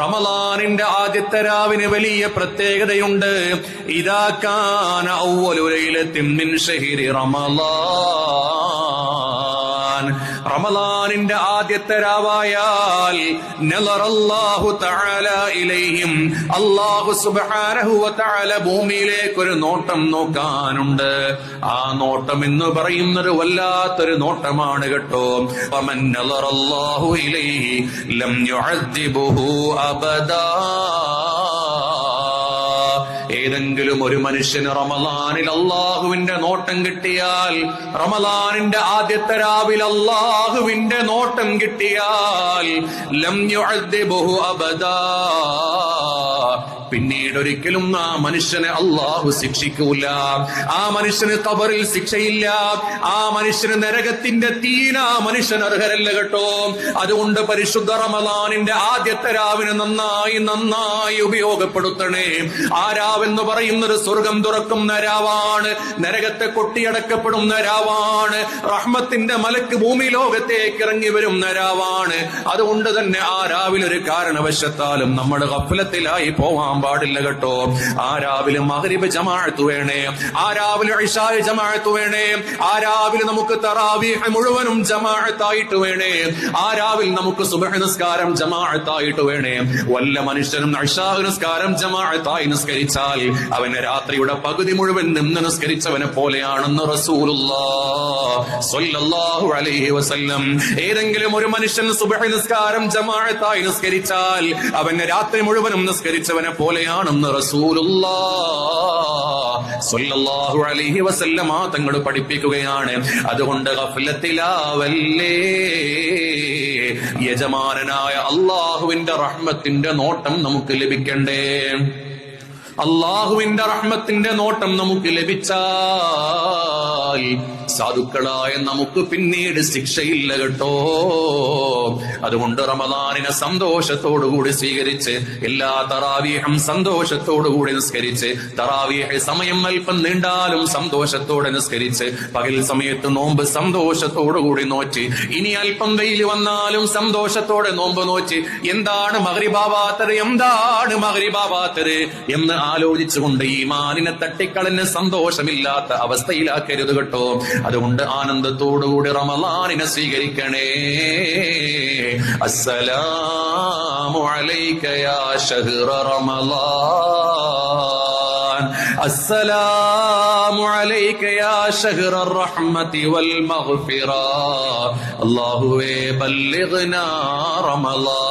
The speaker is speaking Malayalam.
റമളാനിന്റെ ആദ്യത്തെ രാവിന് വലിയ പ്രത്യേകതയുണ്ട്. ഇദാ കാന അവ്വലു ലൈലത്തിൻ മിൻ ശഹ്രി റമളാൻ, റമളാനിന്റെ ആദ്യത്തെ രാവായാൽ നളറല്ലാഹു തആല ഇലൈഹിം, അല്ലാഹു സുബ്ഹാനഹു വ തആല ഭൂമിയിലേക്ക് ഒരു നോട്ടം നോക്കാനുണ്ട്. ആ നോട്ടം എന്ന് പറയുന്നത് വല്ലാത്തൊരു നോട്ടമാണ് കേട്ടോ. വമൻ നളറല്ലാഹു ഇലൈഹി ലം യുഅദ്ദിബുഹു അബദാ. ഏതെങ്കിലും ഒരു മനുഷ്യന് റമളാനിൽ അള്ളാഹുവിന്റെ നോട്ടം കിട്ടിയാൽ, റമളാനിന്റെ ആദ്യത്തെ രാവിൽ അള്ളാഹുവിന്റെ നോട്ടം കിട്ടിയാൽ ലം യുഅദ്ദിബുഹു അബദാ, പിന്നീട് ഒരിക്കലും ആ മനുഷ്യനെ അള്ളാഹു ശിക്ഷിക്കൂല. ആ മനുഷ്യന് ഖബറിൽ ശിക്ഷയില്ല. ആ മനുഷ്യന് നരകത്തിന്റെ തീന മനുഷ്യൻ അർഹരല്ല കേട്ടോ. അതുകൊണ്ട് പരിശുദ്ധ റമളാനിന്റെ ആദ്യത്തെ രാവിനെ നന്നായി ഉപയോഗപ്പെടുത്തണേ. ആ രാവെന്ന് പറയുന്നത് സ്വർഗം തുറക്കുന്ന രാവാണ്, നരകത്തെ കൊട്ടിയടക്കപ്പെടുന്ന രാവാണ്, റഹ്മത്തിന്റെ മലക്ക് ഭൂമി ലോകത്തേക്ക് ഇറങ്ങി വരുന്ന രാവാണ്. അതുകൊണ്ട് തന്നെ ആ രാവിലൊരു കാരണവശത്താലും നമ്മൾ ഗഫലത്തിലായി പോവാൻ പാടില്ല കേട്ടോ. ആ രാവിലെ മഗ്രിബ് ജമാഅത്ത് വേണേ, ആ രാവിലെ ഇശാ ജമാഅത്ത് വേണേ, ആ രാവിലെ നമുക്ക് തറാവീഹ് മുഴുവനും ജമാഅത്തായിട്ട് വേണേ, ആ രാവിലെ നമുക്ക് സുബ്ഹ് നിസ്കാരം ജമാഅത്തായിട്ട് വേണേ. വല്ല മനുഷ്യനും ഇശാ നിസ്കാരം ജമാഅത്തായി നിസ്കരിച്ചാൽ അവന് രാത്രിയുടെ പകുതി മുഴുവൻ നിന്ന് നിസ്കരിച്ചവനെ പോലെയാണെന്ന് റസൂലുള്ളാഹി സ്വല്ലല്ലാഹു അലൈഹി വസല്ലം. ഏതെങ്കിലും ഒരു മനുഷ്യൻ സുബ്ഹ് നിസ്കാരം ജമാഅത്തായി നിസ്കരിച്ചാൽ അവന് രാത്രി മുഴുവനും നിസ്കരിച്ചവനെ പോലെയാണെന്ന് റസൂലുള്ളാഹി സ്വല്ലല്ലാഹു അലൈഹി വസല്ലം തങ്ങൾ പഠിപ്പിക്കുകയാണ്. അതുകൊണ്ട് ഗഫലത്തിലാവല്ലേ. യജമാനനായ അള്ളാഹുവിന്റെ റഹ്മത്തിന്റെ നോട്ടം നമുക്ക് ലഭിക്കണ്ടേ? അള്ളാഹുവിന്റെ റഹ്മത്തിന്റെ നോട്ടം നമുക്ക് ലഭിച്ചാൽ സാധുക്കളായ നമുക്ക് പിന്നീട് ശിക്ഷയില്ല കേട്ടോ. അതുകൊണ്ട് റമളാനിനെ സന്തോഷത്തോടുകൂടി സ്വീകരിച്ച്, എല്ലാ തറാവീഹും സന്തോഷത്തോടുകൂടി നിസ്കരിച്ച്, തറാവീഹ് സമയം അല്പം നീണ്ടാലും സന്തോഷത്തോടെ നിസ്കരിച്ച്, പകൽ സമയത്ത് നോമ്പ് സന്തോഷത്തോടുകൂടി നോറ്റ്, ഇനി അല്പം വെയിൽ വന്നാലും സന്തോഷത്തോടെ നോമ്പ് നോറ്റ്, എന്താണ് മഗ്രിബാവാത്തത്, എന്താണ് മഗ്രിബാവാത്തത് എന്ന് ആലോചിച്ചുകൊണ്ട് ഈമാനിനെ തട്ടിക്കളഞ്ഞ് സന്തോഷമില്ലാത്ത അവസ്ഥയിലാക്കരുത് കേട്ടോ. അതുകൊണ്ട് ആനന്ദത്തോടുകൂടി റമളാനിനെ സ്വീകരിക്കണേ. അസ്സലാമു അലൈക യാ ശഹ്റ റമളാൻ, അസ്സലാമു അലൈക യാ ശഹ്റ റഹ്മതി വൽ മഗ്ഫിറ, അല്ലാഹുവേ ബല്ലിഗ്നാ റമളാൻ.